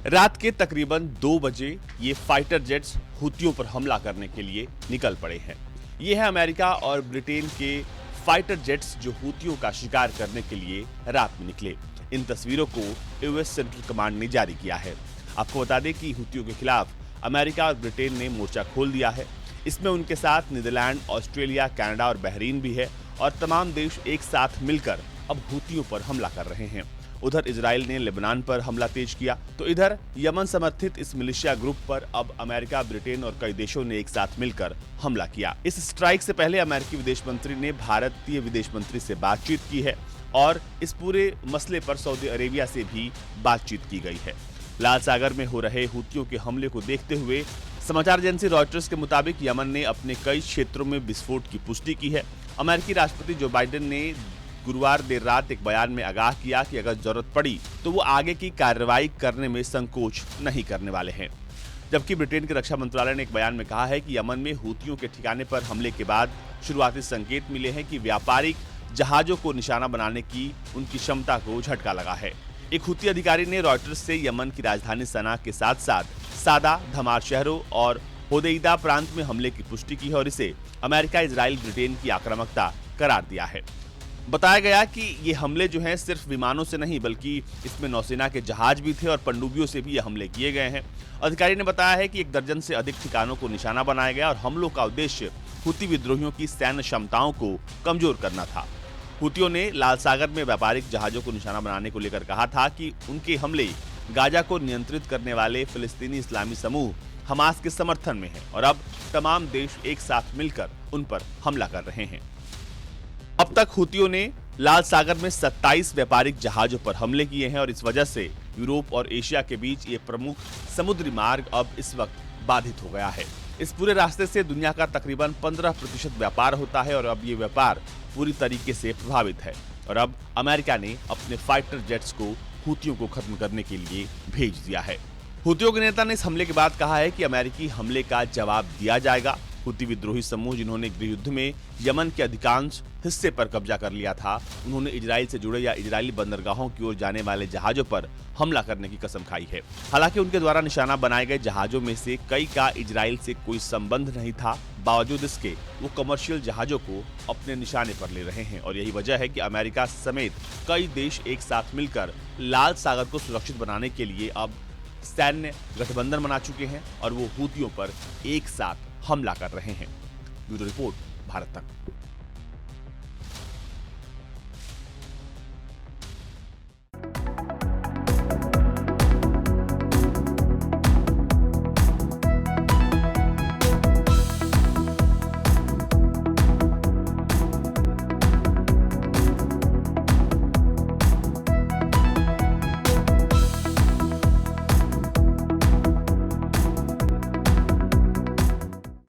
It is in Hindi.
रात के तकरीबन 2 बजे ये फाइटर जेट्स हुतियों पर हमला करने के लिए निकल पड़े हैं। ये है अमेरिका और ब्रिटेन के फाइटर जेट्स जो हुतियों का शिकार करने के लिए रात में निकले। इन तस्वीरों को यूएस सेंट्रल कमांड ने जारी किया है। आपको बता दें कि हुतियों के खिलाफ अमेरिका और ब्रिटेन ने मोर्चा खोल दिया है। इसमें उनके साथ नीदरलैंड, ऑस्ट्रेलिया, कनाडा और बहरीन भी है और तमाम देश एक साथ मिलकर अब हुतियों पर हमला कर रहे हैं। उधर इजराइल ने लेबनान पर हमला तेज किया, तो इधर यमन समर्थित इस मिलिशिया ग्रुप पर अब अमेरिका, ब्रिटेन और कई देशों ने एक साथ मिलकर हमला किया। इस स्ट्राइक से पहले अमेरिकी विदेश मंत्री ने भारतीय विदेश मंत्री से बातचीत की है और इस पूरे मसले पर सऊदी अरेबिया से भी बातचीत की गई है। लाल सागर में हो रहे हुतियों के हमले को देखते हुए समाचार एजेंसी रॉयटर्स के मुताबिक यमन ने अपने कई क्षेत्रों में विस्फोट की पुष्टि की है। अमेरिकी राष्ट्रपति जो बाइडेन ने गुरुवार देर रात एक बयान में आगाह किया कि अगर जरूरत पड़ी तो वो आगे की कार्रवाई करने में संकोच नहीं करने वाले हैं। जबकि ब्रिटेन के रक्षा मंत्रालय ने एक बयान में कहा है कि यमन में हुतियों के ठिकाने पर हमले के बाद शुरुआती संकेत मिले हैं कि व्यापारिक जहाजों को निशाना बनाने की उनकी क्षमता को झटका लगा है। एक हुती अधिकारी ने रॉयटर्स से यमन की राजधानी सना के साथ साथ सादा, धमार शहरों और होदेइदा प्रांत में हमले की पुष्टि की है और इसे अमेरिका, इजराइल, ब्रिटेन की आक्रामकता करार दिया है। बताया गया कि ये हमले जो हैं सिर्फ विमानों से नहीं बल्कि इसमें नौसेना के जहाज भी थे और पनडुब्बियों से भी ये हमले किए गए हैं। अधिकारी ने बताया है कि 1 दर्जन से अधिक ठिकानों को निशाना बनाया गया और हमलों का उद्देश्य हुती विद्रोहियों की सैन्य क्षमताओं को कमजोर करना था। हुतियों ने लाल सागर में व्यापारिक जहाजों को निशाना बनाने को लेकर कहा था कि उनके हमले गाजा को नियंत्रित करने वाले फिलिस्तीनी इस्लामी समूह हमास के समर्थन में है और अब तमाम देश एक साथ मिलकर उन पर हमला कर रहे हैं। अब तक हुतियों ने लाल सागर में 27 व्यापारिक जहाजों पर हमले किए हैं और इस वजह से यूरोप और एशिया के बीच ये प्रमुख समुद्री मार्ग अब इस वक्त बाधित हो गया है। इस पूरे रास्ते से दुनिया का तकरीबन 15% व्यापार होता है और अब ये व्यापार पूरी तरीके से प्रभावित है और अब अमेरिका ने अपने फाइटर जेट्स को हुतियों को खत्म करने के लिए भेज दिया है। हुतियों के नेता ने इस हमले के बाद कहा है कि अमेरिकी हमले का जवाब दिया जाएगा। हुती विद्रोही समूह जिन्होंने गृहयुद्ध में यमन के अधिकांश हिस्से पर कब्जा कर लिया था, उन्होंने इजराइल से जुड़े या इजरायली बंदरगाहों की ओर जाने वाले जहाजों पर हमला करने की कसम खाई है। हालांकि उनके द्वारा निशाना बनाए गए जहाजों में से कई का इजराइल से कोई संबंध नहीं था। बावजूद इसके वो कमर्शियल जहाजों को अपने निशाने पर ले रहे हैं और यही वजह है कि अमेरिका समेत कई देश एक साथ मिलकर लाल सागर को सुरक्षित बनाने के लिए अब सैन्य गठबंधन बना चुके हैं और वो हुतियों पर एक साथ हमला कर रहे हैं। ब्यूरो रिपोर्ट, भारत तक।